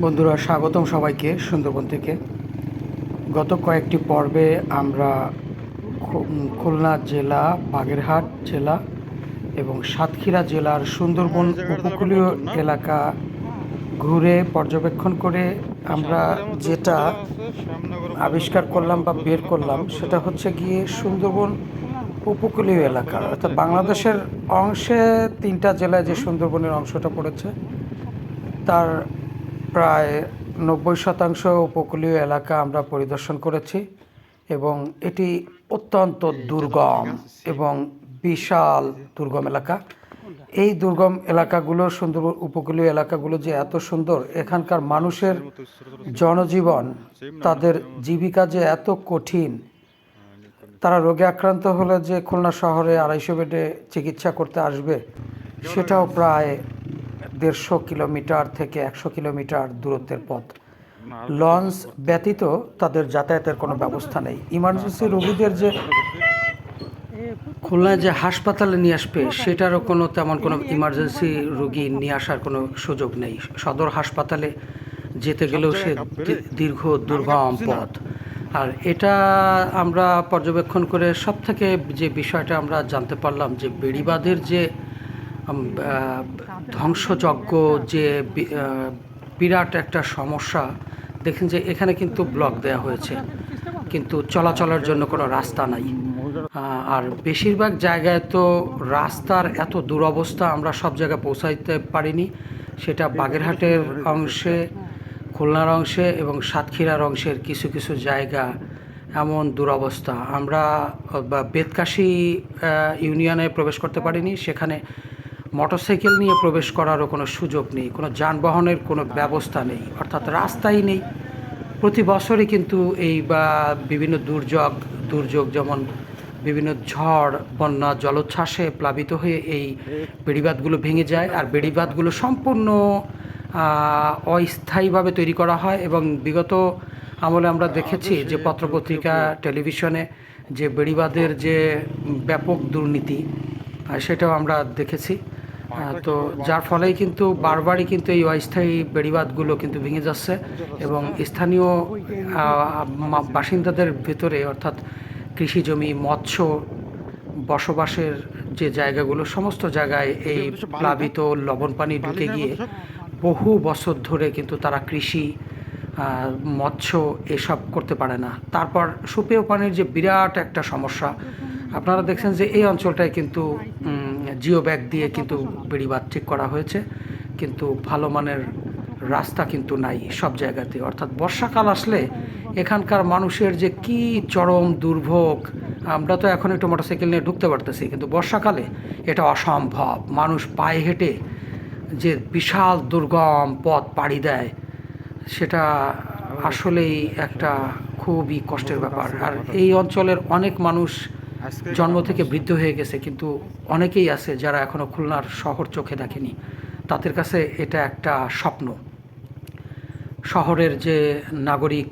বন্ধুরা, স্বাগতম সবাইকে সুন্দরবন থেকে। গত কয়েকটি পর্বে আমরা খুলনা জেলা, বাগেরহাট জেলা এবং সাতক্ষীরা জেলার সুন্দরবন উপকূলীয় এলাকা ঘুরে পর্যবেক্ষণ করে আমরা যেটা আবিষ্কার করলাম বা বের করলাম সেটা হচ্ছে গিয়ে সুন্দরবন উপকূলীয় এলাকা, অর্থাৎ বাংলাদেশের অংশে 3টা জেলায় যে সুন্দরবনের অংশটা পড়েছে তার প্রায় 90% উপকূলীয় এলাকা আমরা পরিদর্শন করেছি এবং এটি অত্যন্ত দুর্গম এবং বিশাল দুর্গম এলাকা। এই দুর্গম এলাকাগুলো, সুন্দরবন উপকূলীয় এলাকাগুলো যে এত সুন্দর, এখানকার মানুষের জনজীবন, তাদের জীবিকা যে এত কঠিন। তারা রোগে আক্রান্ত হলে যে খুলনা শহরে 250 বেডে চিকিৎসা করতে আসবে, সেটাও প্রায় 150 কিলোমিটার থেকে 100 কিলোমিটার দূরত্বের পথ। লঞ্চ ব্যতীত তাদের যাতায়াতের কোনো ব্যবস্থা নেই। ইমার্জেন্সি রোগীদের যে খুলনায় যে হাসপাতালে নিয়ে আসবে, সেটারও তেমন কোনো ইমার্জেন্সি রোগী নিয়ে আসার কোনো সুযোগ নেই। সদর হাসপাতালে যেতে গেলেও সে দীর্ঘ দুর্গম পথ। আর এটা আমরা পর্যবেক্ষণ করে সবথেকে যে বিষয়টা আমরা জানতে পারলাম, যে বেড়িবাঁধের যে ধ্বংসযজ্ঞ, যে বিরাট একটা সমস্যা। দেখেন যে এখানে কিন্তু ব্লক দেওয়া হয়েছে, কিন্তু চলাচলের জন্য কোনো রাস্তা নাই। আর বেশিরভাগ জায়গায় তো রাস্তার এত দুরবস্থা, আমরা সব জায়গায় পৌঁছাইতে পারিনি। সেটা বাগেরহাটের অংশে, খুলনার অংশে এবং সাতক্ষীরার অংশের কিছু কিছু জায়গা এমন দুরবস্থা। আমরা বেতকাশি ইউনিয়নে প্রবেশ করতে পারিনি। সেখানে মোটরসাইকেল নিয়ে প্রবেশ করারও কোনো সুযোগ নেই, কোনো যানবাহনের কোনো ব্যবস্থা নেই, অর্থাৎ রাস্তাই নেই। প্রতি বছরই কিন্তু এই বিভিন্ন দুর্যোগ যেমন বিভিন্ন ঝড়, বন্যা, জলোচ্ছ্বাসে প্লাবিত হয়ে এই বেড়িবাঁধগুলো ভেঙে যায়। আর বেড়িবাঁধগুলো সম্পূর্ণ অস্থায়ীভাবে তৈরি করা হয় এবং বিগত আমলে আমরা দেখেছি যে পত্রপত্রিকা, টেলিভিশনে যে বেড়িবাঁধের যে ব্যাপক দুর্নীতি, সেটাও আমরা দেখেছি। তো যার ফলেই কিন্তু বারবারই কিন্তু এই অস্থায়ী বেড়িবাঁধগুলো কিন্তু ভেঙে যাচ্ছে এবং স্থানীয় বাসিন্দাদের ভেতরে, অর্থাৎ কৃষি জমি, মৎস্য বসবাসের যে জায়গাগুলো, সমস্ত জায়গায় এই প্লাবিত লবণ পানি ঢুকে গিয়ে বহু বছর ধরে কিন্তু তারা কৃষি, মৎস্য এসব করতে পারে না। তারপর সুপেয় পানির যে বিরাট একটা সমস্যা, আপনারা দেখছেন যে এই অঞ্চলটায় কিন্তু জিও ব্যাগ দিয়ে কিন্তু বেড়িবাঁধ ঠিক করা হয়েছে, কিন্তু ভালো মানের রাস্তা কিন্তু নাই সব জায়গাতে। অর্থাৎ বর্ষাকাল আসলে এখানকার মানুষের যে কি চরম দুর্ভোগ। আমরা তো এখন একটু মোটরসাইকেল নিয়ে ঢুকতে পারতেছি, কিন্তু বর্ষাকালে এটা অসম্ভব। মানুষ পায়ে হেঁটে যে বিশাল দুর্গম পথ পাড়ি দেয়, সেটা আসলেই একটা খুবই কষ্টের ব্যাপার। আর এই অঞ্চলের অনেক মানুষ জন্ম থেকে বৃদ্ধ হয়ে গেছে, কিন্তু অনেকেই আছে যারা এখনও খুলনার শহর চোখে দেখেনি। তাদের কাছে এটা একটা স্বপ্ন। শহরের যে নাগরিক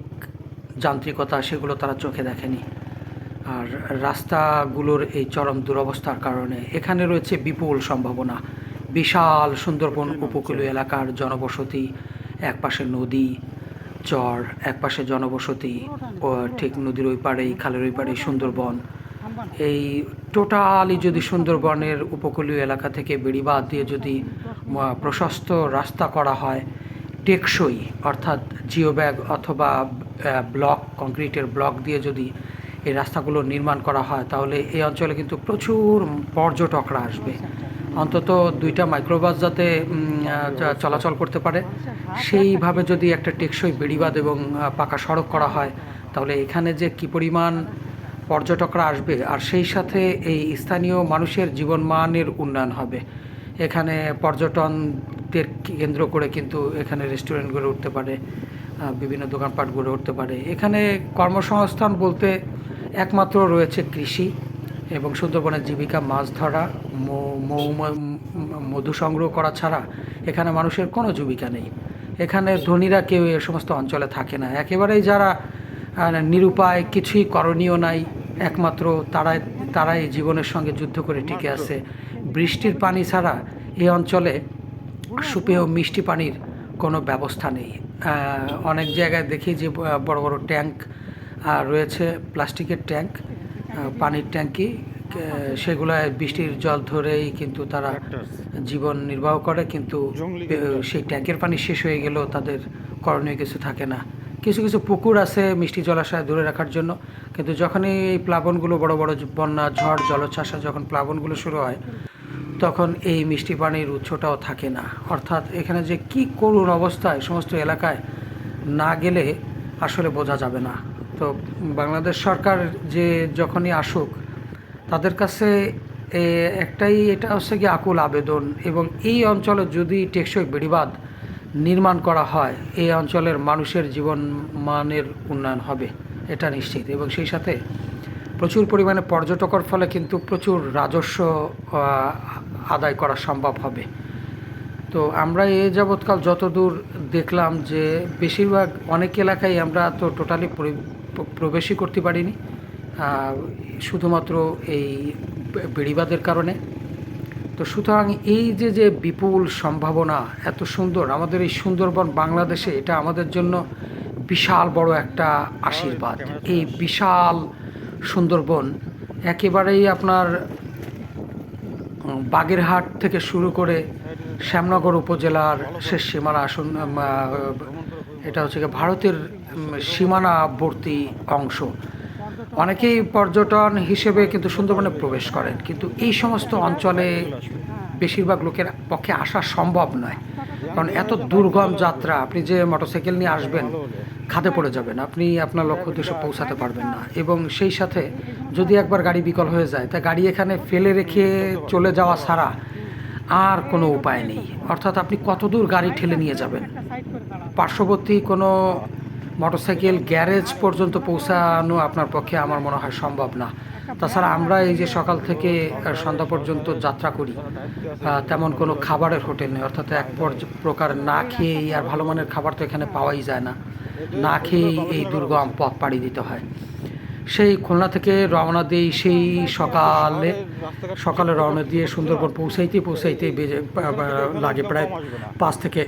যান্ত্রিকতা, সেগুলো তারা চোখে দেখেনি। আর রাস্তাগুলোর এই চরম দুরবস্থার কারণে এখানে রয়েছে বিপুল সম্ভাবনা। বিশাল সুন্দরবন উপকূলীয় এলাকার জনবসতি, একপাশে নদী, চর, একপাশে জনবসতি, ও ঠিক নদীর ওই পাড়েই, খালের ওই পাড়েই সুন্দরবন। এই টোটালি যদি সুন্দরবনের উপকূলীয় এলাকা থেকে বেড়িবাঁধ দিয়ে যদি প্রশস্ত রাস্তা করা হয়, টেকসই, অর্থাৎ জিও ব্যাগ অথবা ব্লক, কংক্রিটের ব্লক দিয়ে যদি এই রাস্তাগুলো নির্মাণ করা হয়, তাহলে এই অঞ্চলে কিন্তু প্রচুর পর্যটকরা আসবে। অন্তত 2টা মাইক্রোবাস যাতে চলাচল করতে পারে, সেইভাবে যদি একটা টেকসই বেড়িবাঁধ এবং পাকা সড়ক করা হয়, তাহলে এখানে যে কী পরিমাণ পর্যটকরা আসবে, আর সেই সাথে এই স্থানীয় মানুষের জীবনমানের উন্নয়ন হবে। এখানে পর্যটনদের কেন্দ্র করে কিন্তু এখানে রেস্টুরেন্ট গড়ে উঠতে পারে, বিভিন্ন দোকানপাট গড়ে উঠতে পারে। এখানে কর্মসংস্থান বলতে একমাত্র রয়েছে কৃষি এবং সুন্দরবনের জীবিকা মাছ ধরা, মধু সংগ্রহ করা ছাড়া এখানে মানুষের কোনো জীবিকা নেই। এখানে ধনীরা কেউ এ সমস্ত অঞ্চলে থাকে না। একেবারেই যারা নিরুপায়, কিছুই করণীয় নাই, একমাত্র তারাই জীবনের সঙ্গে যুদ্ধ করে টিকে আছে। বৃষ্টির পানি ছাড়া এই অঞ্চলে সুপেয় মিষ্টি পানির কোনো ব্যবস্থা নেই। অনেক জায়গায় দেখি যে বড় বড় ট্যাঙ্ক রয়েছে, প্লাস্টিকের ট্যাঙ্ক, পানির ট্যাঙ্কি, সেগুলায় বৃষ্টির জল ধরেই কিন্তু তারা জীবন নির্বাহ করে, কিন্তু সেই ট্যাঙ্কের পানি শেষ হয়ে গেলেও তাদের করণীয় কিছু থাকে না। কিছু কিছু পুকুর আছে মিষ্টি জলাশয় ধরে রাখার জন্য, কিন্তু যখনই এই প্লাবনগুলো বড় বড় বন্যা, ঝড়, জলোচ্ছ্বাসে যখন প্লাবনগুলো শুরু হয়, তখন এই মিষ্টি পানির উৎসটাও থাকে না। অর্থাৎ এখানে যে কি করুণ অবস্থায় সমস্ত এলাকায় না গেলে আসলে বোঝা যাবে না। তো বাংলাদেশ সরকার যে যখনই আসুক, তাদের কাছে একটাই এটা হচ্ছে কি আকুল আবেদন, এবং এই অঞ্চলে যদি টেকসই বেড়িবাঁধ নির্মাণ করা হয়, এই অঞ্চলের মানুষের জীবন মানের উন্নয়ন হবে, এটা নিশ্চিত। এবং সেই সাথে প্রচুর পরিমাণে পর্যটকের ফলে কিন্তু প্রচুর রাজস্ব আদায় করা সম্ভব হবে। তো আমরা এ যাবৎকাল যতদূর দেখলাম যে বেশিরভাগ অনেক এলাকায় আমরা তো টোটালি প্রবেশই করতে পারিনি, শুধুমাত্র এই বেড়িবাঁধের কারণে। তো সুতরাং এই যে যে বিপুল সম্ভাবনা, এত সুন্দর আমাদের এই সুন্দরবন বাংলাদেশে, এটা আমাদের জন্য বিশাল বড় একটা আশীর্বাদ। এই বিশাল সুন্দরবন একেবারেই আপনার বাগেরহাট থেকে শুরু করে শ্যামনগর উপজেলার শেষ সীমানা, এটা হচ্ছে ভারতের সীমানাবর্তী অংশ। অনেকেই পর্যটন হিসেবে কিন্তু সুন্দরবনে প্রবেশ করেন, কিন্তু এই সমস্ত অঞ্চলে বেশিরভাগ লোকের পক্ষে আসা সম্ভব নয়, কারণ এত দুর্গম যাত্রা। আপনি যে মোটরসাইকেল নিয়ে আসবেন, খাদে পড়ে যাবেন, আপনি আপনার লক্ষ্য উদ্দেশ্যে পৌঁছাতে পারবেন না। এবং সেই সাথে যদি একবার গাড়ি বিকল হয়ে যায়, তা গাড়ি এখানে ফেলে রেখে চলে যাওয়া ছাড়া আর কোনো উপায় নেই। অর্থাৎ আপনি কতদূর গাড়ি ঠেলে নিয়ে যাবেন? পার্শ্ববর্তী কোনো মোটরসাইকেল গ্যারেজ পর্যন্ত পৌঁছানো আপনার পক্ষে আমার মনে হয় সম্ভব না। তাছাড়া আমরা এই যে সকাল থেকে সন্ধ্যা পর্যন্ত যাত্রা করি, তেমন কোনো খাবারের হোটেল নেই। অর্থাৎ এক প্রকার না খেয়েই, আর ভালো মানের খাবার তো এখানে পাওয়াই যায় না, না খেয়েই এই দুর্গম পথ পাড়ি দিতে হয়। সেই খুলনা থেকে রওনা দিই, সেই সকালে রওনা দিয়ে সুন্দরবন পৌঁছাইতেই লাগে প্রায় 5 থেকে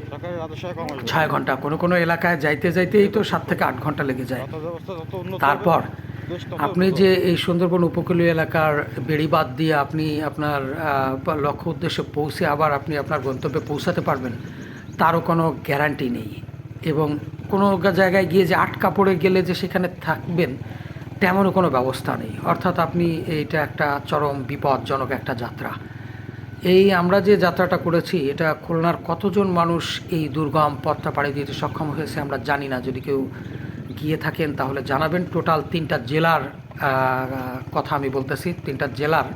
6 ঘন্টা। কোনো এলাকায় যাইতেই তো 7 থেকে 8 ঘন্টা লেগে যায়। তারপর আপনি যে এই সুন্দরবন উপকূলীয় এলাকার বেড়িবাঁধ দিয়ে আপনি আপনার লক্ষ্য উদ্দেশ্যে পৌঁছে আবার আপনি আপনার গন্তব্যে পৌঁছাতে পারবেন, তারও কোনো গ্যারান্টি নেই। এবং কোনো জায়গায় গিয়ে যে আটকা পড়ে গেলে যে সেখানে থাকবেন, তেমনও কোনো ব্যবস্থা নেই। অর্থাৎ আপনি এইটা একটা চরম বিপজ্জনক একটা যাত্রা। এই আমরা যে যাত্রাটা করেছি, এটা খুলনার কতজন মানুষ এই দুর্গম পথটা পাড়ি দিতে সক্ষম হয়েছে আমরা জানি না। যদি কেউ গিয়ে থাকেন তাহলে জানাবেন। টোটাল 3টা জেলার কথা আমি বলতেছি। 3টা জেলার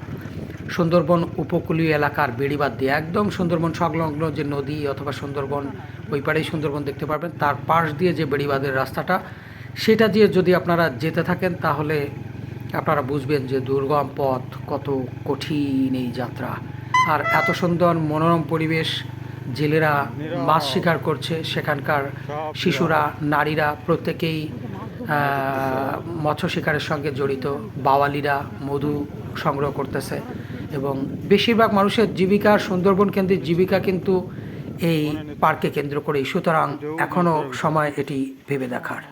সুন্দরবন উপকূলীয় এলাকার বেড়িবাঁধ দিয়ে, একদম সুন্দরবন সংলগ্ন যে নদী অথবা সুন্দরবন, ওই পাড়েই সুন্দরবন দেখতে পারবেন, তার পাশ দিয়ে যে বেড়িবাঁধের রাস্তাটা, সেটা দিয়ে যদি আপনারা যেতে থাকেন তাহলে আপনারা বুঝবেন যে দুর্গম পথ কত কঠিন এই যাত্রা। আর এত সুন্দর মনোরম পরিবেশ, জেলেরা মাছ শিকার করছে, সেখানকার শিশুরা, নারীরা প্রত্যেকেই মৎস্য শিকারের সঙ্গে জড়িত, বাওয়ালিরা মধু সংগ্রহ করতেছে। এবং বেশিরভাগ মানুষের জীবিকা, সুন্দরবন কেন্দ্রিক জীবিকা কিন্তু এই পার্ককে কেন্দ্র করেই। সুতরাং এখনও সময় এটি ভেবে দেখার।